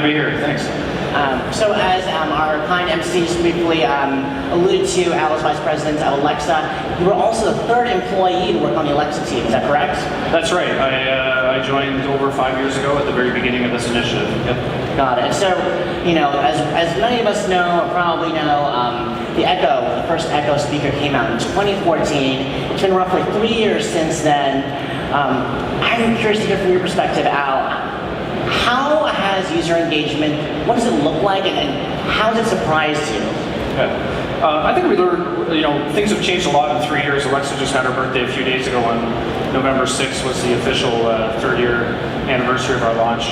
to be here. Thanks. So as our kind MC just briefly alluded to, Al is Vice President of Alexa. You were also the third employee to work on the Alexa team, is that correct? That's right. I joined over 5 years ago at the very beginning of this initiative. Yep. Got it. So, as many of us know, or probably know, the Echo, the first Echo speaker came out in 2014. It's been roughly 3 years since then. I'm curious to hear from your perspective, Al. How has user engagement, what does it look like, and how has it surprised you? Yeah. I think we learned, things have changed a lot in 3 years. Alexa just had her birthday a few days ago, and November 6th was the official third-year anniversary of our launch.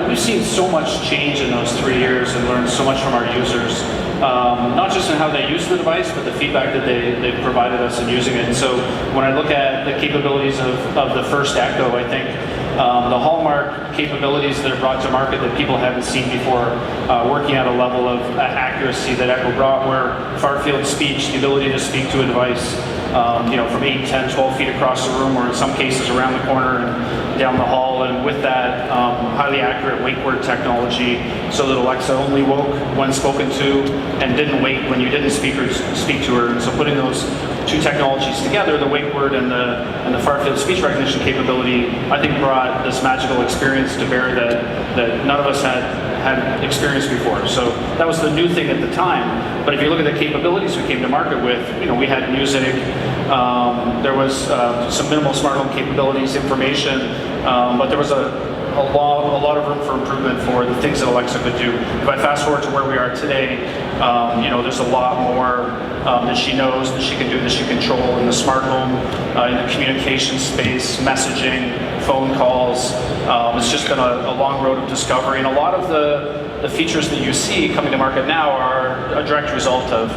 We've seen so much change in those 3 years and learned so much from our users, not just in how they use the device, but the feedback that they've provided us in using it. And so when I look at the capabilities of the first Echo, I think the hallmark capabilities that are brought to market that people haven't seen before, working at a level of accuracy that Echo brought, where far-field speech, the ability to speak to a device, from 8, 10, 12 feet across the room, or in some cases around the corner and down the hall, and with that, highly accurate wake word technology, so that Alexa only woke when spoken to and didn't wake when you didn't speak to her. And so putting those two technologies together, the wake word and the far-field speech recognition capability, I think brought this magical experience to bear that none of us had experienced before. So that was the new thing at the time. But if you look at the capabilities we came to market with, we had music, there was some minimal smart home capabilities, information, but there was a lot of room for improvement for the things that Alexa could do. If I fast forward to where we are today, there's a lot more that she knows, that she can do, that she can control in the smart home, in the communication space, messaging, phone calls. It's just been a long road of discovery, and a lot of the features that you see coming to market now are a direct result of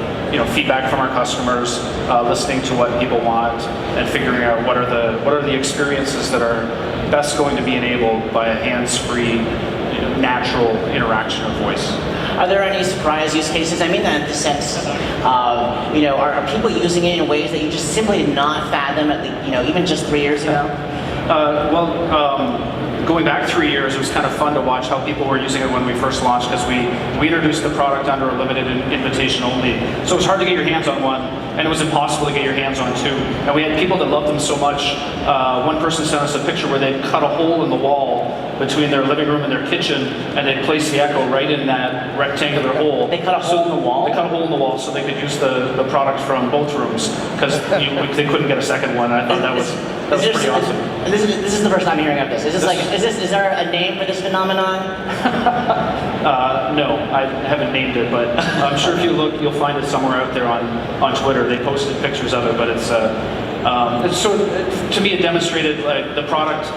feedback from our customers, listening to what people want, and figuring out what are the experiences that are best going to be enabled by a hands-free, natural interaction of voice. Are there any surprise use cases? I mean that in the sense of, are people using it in ways that you just simply did not fathom even just 3 years ago? Going back 3 years, it was kind of fun to watch how people were using it when we first launched, because we introduced the product under a limited invitation only. So it was hard to get your hands on one, and it was impossible to get your hands on two. And we had people that loved them so much. One person sent us a picture where they'd cut a hole in the wall between their living room and their kitchen, and they'd place the Echo right in that rectangular hole. They cut a hole in the wall? They cut a hole in the wall so they could use the product from both rooms, because they couldn't get a second one. And I thought that was pretty awesome. This is the first time hearing of this. Is there a name for this phenomenon? No, I haven't named it, but I'm sure if you look, you'll find it somewhere out there on Twitter. They posted pictures of it, but it's sort of, to me, it demonstrated like the product.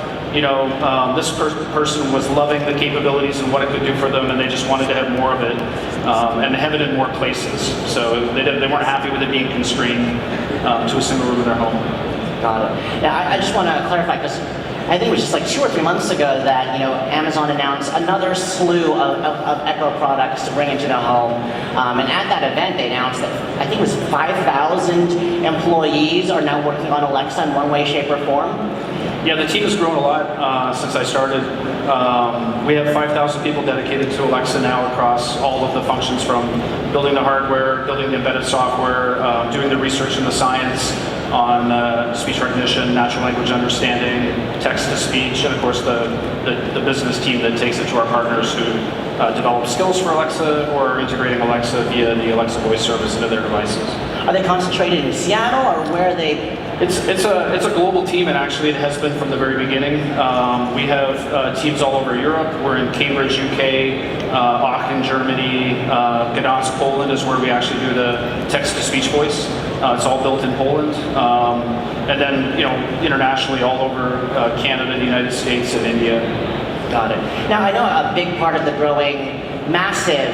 This person was loving the capabilities and what it could do for them, and they just wanted to have more of it, and have it in more places. So they weren't happy with it being constrained to a single room in their home. Got it. Now, I just want to clarify, because I think it was just like 2 or 3 months ago that Amazon announced another slew of Echo products to bring into the home. And at that event, they announced that I think it was 5,000 employees are now working on Alexa in one way, shape, or form. Yeah, the team has grown a lot since I started. We have 5,000 people dedicated to Alexa now across all of the functions, from building the hardware, building the embedded software, doing the research and the science on speech recognition, natural language understanding, text-to-speech, and of course the business team that takes it to our partners who develop skills for Alexa or are integrating Alexa via the Alexa voice service into their devices. Are they concentrated in Seattle, or where are they? It's a global team, and actually it has been from the very beginning. We have teams all over Europe. We're in Cambridge, UK, Aachen, Germany, Gdansk, Poland is where we actually do the text-to-speech voice. It's all built in Poland, and then internationally all over Canada, the United States, and India. Got it. Now I know a big part of the growing, massive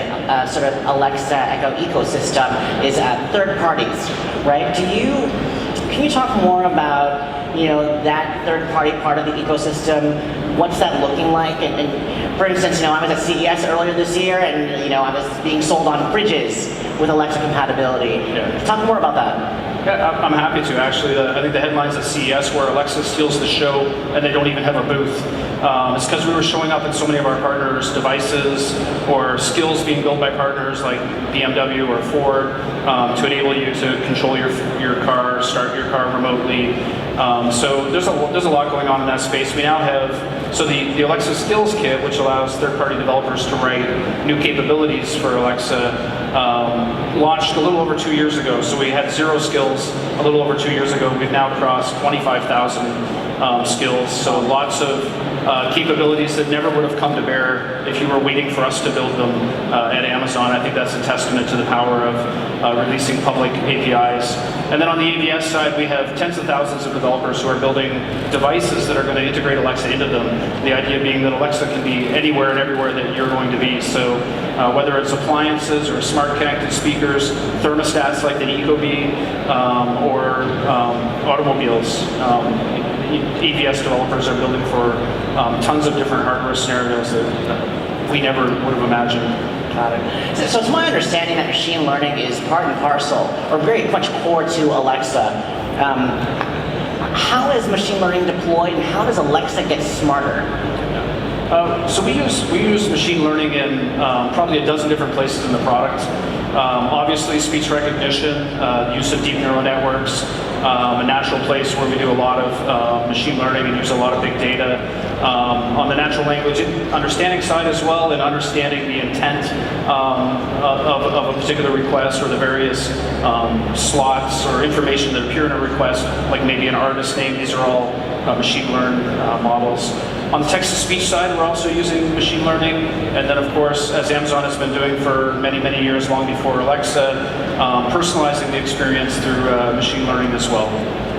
sort of Alexa Echo ecosystem is third parties, right? Can you talk more about that third party part of the ecosystem? What's that looking like? And for instance, I was at CES earlier this year, and I was being sold on fridges with Alexa compatibility. Yeah. Talk more about that. Yeah, I'm happy to. Actually, I think the headlines at CES where Alexa steals the show and they don't even have a booth. It's because we were showing up in so many of our partners' devices or skills being built by partners like BMW or Ford to enable you to control your car, start your car remotely. So there's a lot going on in that space. We now have the Alexa Skills Kit, which allows third-party developers to write new capabilities for Alexa, launched a little over 2 years ago. So we had 0 skills a little over 2 years ago. We've now crossed 25,000 skills. So lots of capabilities that never would have come to bear if you were waiting for us to build them at Amazon. I think that's a testament to the power of releasing public APIs. And then on the AVS side, we have tens of thousands of developers who are building devices that are going to integrate Alexa into them. The idea being that Alexa can be anywhere and everywhere that you're going to be. So whether it's appliances or smart connected speakers, thermostats like the Ecobee, or automobiles, AVS developers are building for tons of different hardware scenarios that we never would have imagined. Got it. So it's my understanding that machine learning is part and parcel, or very much core to Alexa. How is machine learning deployed, and how does Alexa get smarter? So we use machine learning in probably a dozen different places in the product. Obviously, speech recognition, use of deep neural networks, a natural place where we do a lot of machine learning and use a lot of big data. On the natural language understanding side as well, and understanding the intent of a particular request or the various slots or information that appear in a request, like maybe an artist name. These are all machine learned models. On the text-to-speech side, we're also using machine learning, and then of course, as Amazon has been doing for many, many years, long before Alexa, personalizing the experience through machine learning as well,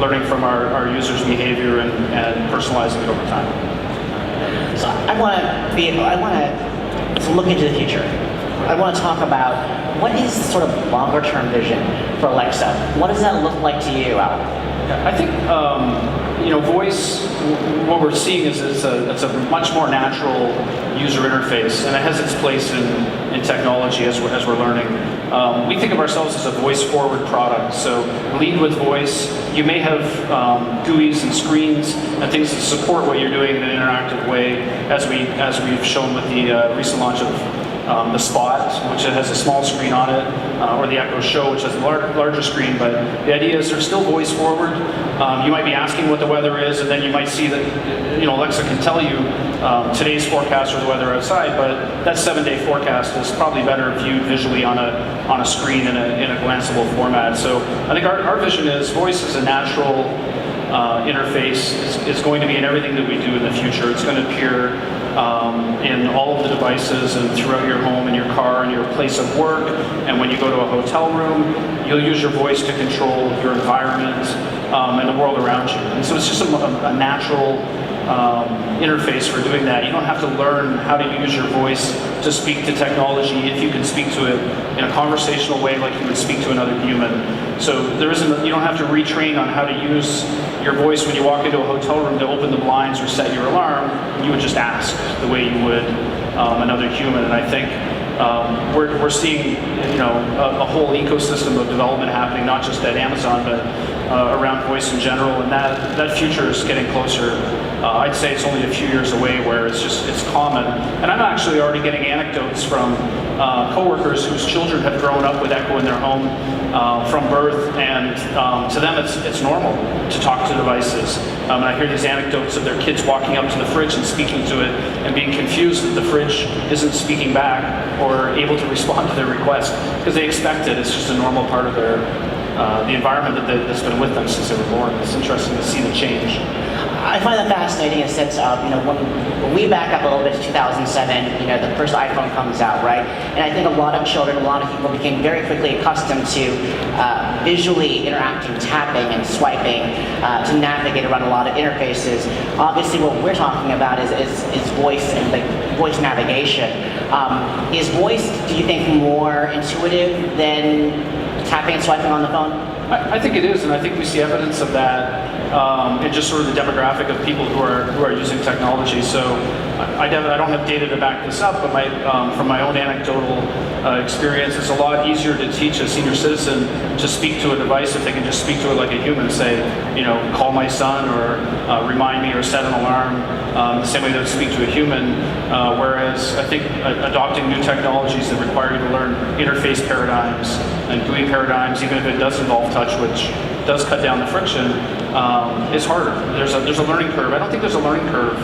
learning from our users' behavior and personalizing it over time. So I want to look into the future. I want to talk about what is the sort of longer-term vision for Alexa. What does that look like to you, Al? I think voice. What we're seeing is it's a much more natural user interface, and it has its place in technology as we're learning. We think of ourselves as a voice-forward product. So lead with voice. You may have GUIs and screens and things that support what you're doing in an interactive way, as we've shown with the recent launch of the Spot, which has a small screen on it, or the Echo Show, which has a larger screen. But the idea is they're still voice forward. You might be asking what the weather is, and then you might see that Alexa can tell you today's forecast or the weather outside. But that 7-day forecast is probably better viewed visually on a screen in a glanceable format. So I think our vision is voice is a natural interface. Is going to be in everything that we do in the future. It's going to appear in all of the devices and throughout your home and your car and your place of work. And when you go to a hotel room, you'll use your voice to control your environment and the world around you. And so it's just a natural interface for doing that. You don't have to learn how to use your voice to speak to technology if you can speak to it in a conversational way like you would speak to another human. So you don't have to retrain on how to use your voice when you walk into a hotel room to open the blinds or set your alarm. You would just ask the way you would another human. And I think we're seeing a whole ecosystem of development happening, not just at Amazon, but around voice in general, and that future is getting closer. I'd say it's only a few years away where it's common. And I'm actually already getting anecdotes from coworkers whose children have grown up with Echo in their home from birth, and to them it's normal to talk to devices. And I hear these anecdotes of their kids walking up to the fridge and speaking to it and being confused that the fridge isn't speaking back or able to respond to their request because they expect it. It's just a normal part of the environment that's been with them since they were born. It's interesting to see the change. I find that fascinating in the sense of, when we back up a little bit to 2007, the first iPhone comes out, right? And I think a lot of children, a lot of people became very quickly accustomed to visually interacting, tapping and swiping to navigate around a lot of interfaces. Obviously, what we're talking about is voice and voice navigation. Is voice, do you think, more intuitive than tapping and swiping on the phone? I think it is, and I think we see evidence of that in just sort of the demographic of people who are using technology. So I don't have data to back this up, but from my own anecdotal experience, it's a lot easier to teach a senior citizen to speak to a device if they can just speak to it like a human, say, call my son or remind me or set an alarm, the same way they would speak to a human. Whereas I think adopting new technologies that require you to learn interface paradigms and GUI paradigms, even if it does involve touch, which does cut down the friction, is harder. There's a learning curve. I don't think there's a learning curve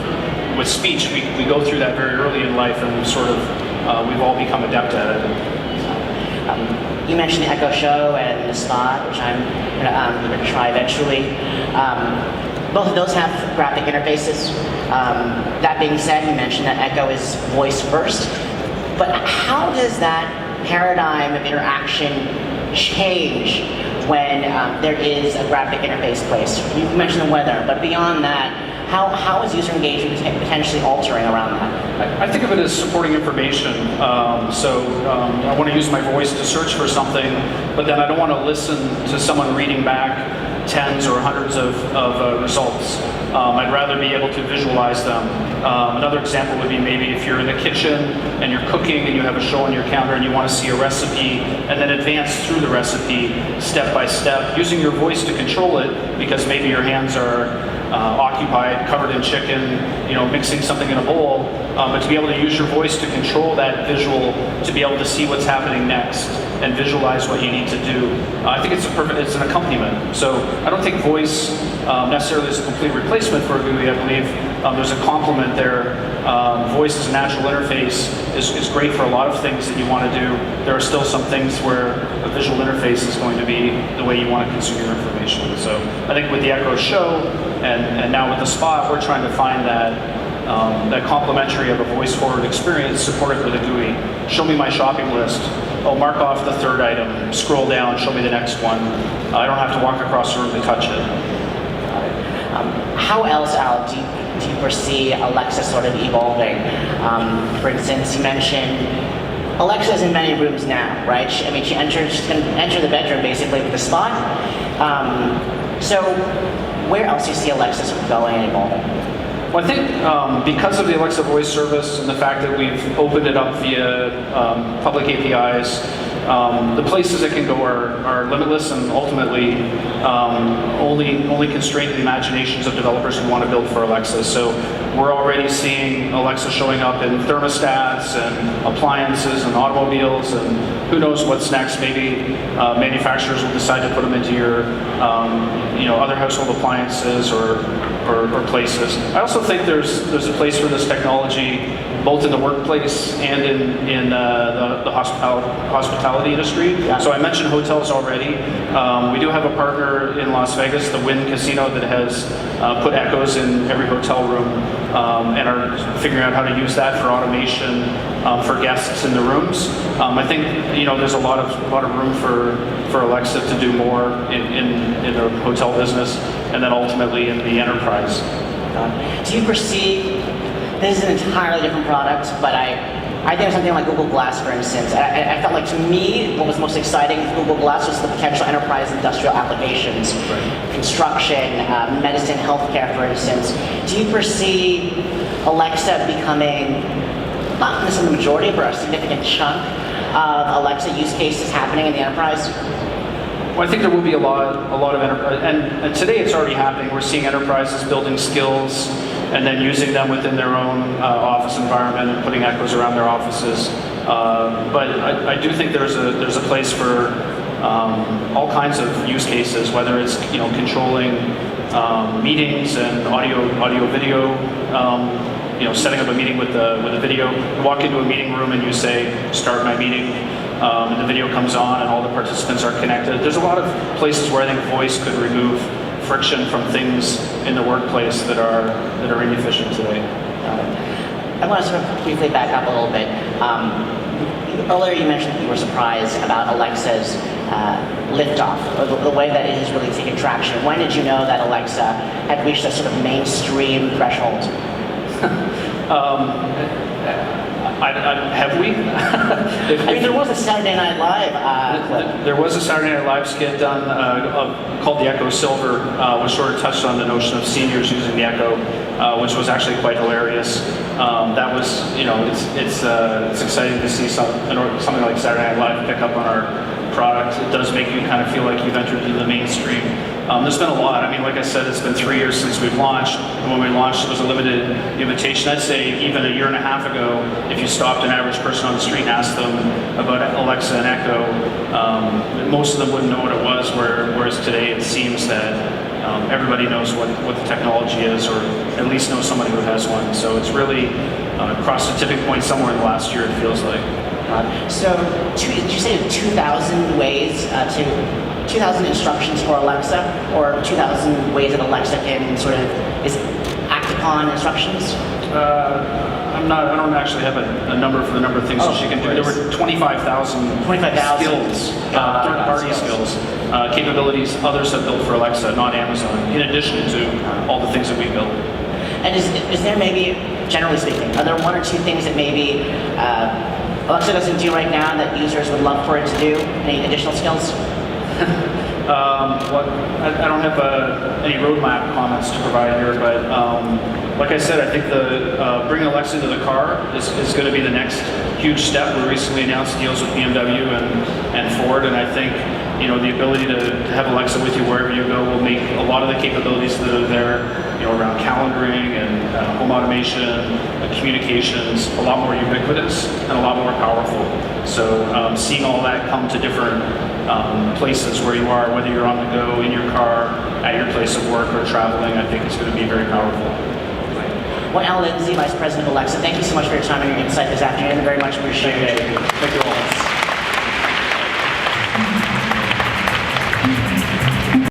with speech. We go through that very early in life, and we've all become adept at it. You mentioned the Echo Show and the Spot, which I'm going to try eventually. Both of those have graphic interfaces. That being said, you mentioned that Echo is voice first. But how does that paradigm of interaction change when there is a graphic interface placed? You mentioned the weather, but beyond that, how is user engagement potentially altering around that? I think of it as supporting information. I want to use my voice to search for something, but then I don't want to listen to someone reading back tens or hundreds of results. I'd rather be able to visualize them. Another example would be maybe if you're in the kitchen and you're cooking and you have a show on your calendar and you want to see a recipe and then advance through the recipe step by step, using your voice to control it because maybe your hands are occupied, covered in chicken, mixing something in a bowl, but to be able to use your voice to control that visual, to be able to see what's happening next and visualize what you need to do. I think it's an accompaniment. So I don't think voice necessarily is a complete replacement for a GUI. I believe there's a complement there. Voice as a natural interface is great for a lot of things that you want to do. There are still some things where a visual interface is going to be the way you want to consume your information. So I think with the Echo Show and now with the Spot, we're trying to find that complementary of a voice-forward experience supported with a GUI. Show me my shopping list. Oh, mark off the third item. Scroll down. Show me the next one. I don't have to walk across the room to touch it. How else, Al, do you foresee Alexa sort of evolving? For instance, you mentioned Alexa's in many rooms now, right? She's going to enter the bedroom basically with the Spot. So where else do you see Alexa sort of going and evolving? Well, I think because of the Alexa voice service and the fact that we've opened it up via public APIs, the places it can go are limitless and ultimately only constrained to the imaginations of developers who want to build for Alexa. So we're already seeing Alexa showing up in thermostats and appliances and automobiles, and who knows what's next. Maybe manufacturers will decide to put them into your other household appliances or places. I also think there's a place for this technology both in the workplace and in the hospitality industry. Yeah. So I mentioned hotels already. We do have a partner in Las Vegas, the Wynn Casino, that has put Echoes in every hotel room and are figuring out how to use that for automation for guests in the rooms. I think there's a lot of room for Alexa to do more in the hotel business and then ultimately in the enterprise. Do you perceive, this is an entirely different product, but I think of something like Google Glass, for instance. I felt like, to me, what was most exciting with Google Glass was the potential enterprise industrial applications. Right. Construction, medicine, healthcare, for instance. Do you perceive Alexa becoming, not necessarily the majority, but a significant chunk of Alexa use cases happening in the enterprise? Well, I think there will be a lot of enterprise, and today it's already happening. We're seeing enterprises building skills and then using them within their own office environment and putting Echoes around their offices. But I do think there's a place for all kinds of use cases, whether it's controlling meetings and audio video. Setting up a meeting with a video. You walk into a meeting room and you say, "Start my meeting." And the video comes on and all the participants are connected. There's a lot of places where I think voice could remove friction from things in the workplace that are inefficient today. I want to sort of briefly back up a little bit. Earlier you mentioned that you were surprised about Alexa's liftoff, or the way that it has really taken traction. When did you know that Alexa had reached a sort of mainstream threshold? Have we? There was a Saturday Night Live clip. There was a Saturday Night Live skit done called the Echo Silver, which sort of touched on the notion of seniors using the Echo. which was actually quite hilarious. That was, it's exciting to see something like Saturday Night Live pick up on our product. It does make you kind of feel like you've entered into the mainstream. There's been a lot. I mean, like I said, it's been 3 years since we've launched. And when we launched, it was a limited invitation. I'd say even a year and a half ago, if you stopped an average person on the street and asked them about Alexa and Echo, most of them wouldn't know what it was, whereas today it seems that everybody knows what the technology is, or at least knows somebody who has one. So it's really crossed a tipping point somewhere in the last year, it feels like. So, did you say 2,000 ways 2,000 instructions for Alexa, or 2,000 ways that Alexa can sort of act upon instructions? I don't actually have a number for the number of things that she can do. There were 25,000 skills, third-party skills, capabilities others have built for Alexa, not Amazon, in addition to all the things that we built. And is there maybe, generally speaking, are there one or two things that maybe Alexa doesn't do right now that users would love for it to do? Any additional skills? I don't have any roadmap comments to provide here, but like I said, I think the bringing Alexa into the car is going to be the next huge step. We recently announced deals with BMW and Ford, and I think the ability to have Alexa with you wherever you go will make a lot of the capabilities that are there, around calendaring and home automation, communications, a lot more ubiquitous and a lot more powerful. So seeing all that come to different places where you are, whether you're on the go, in your car, at your place of work, or traveling, I think it's going to be very powerful. Well, Al Lindsay, Vice President of Alexa, thank you so much for your time and your insight this afternoon. Very much appreciated. Thank you all.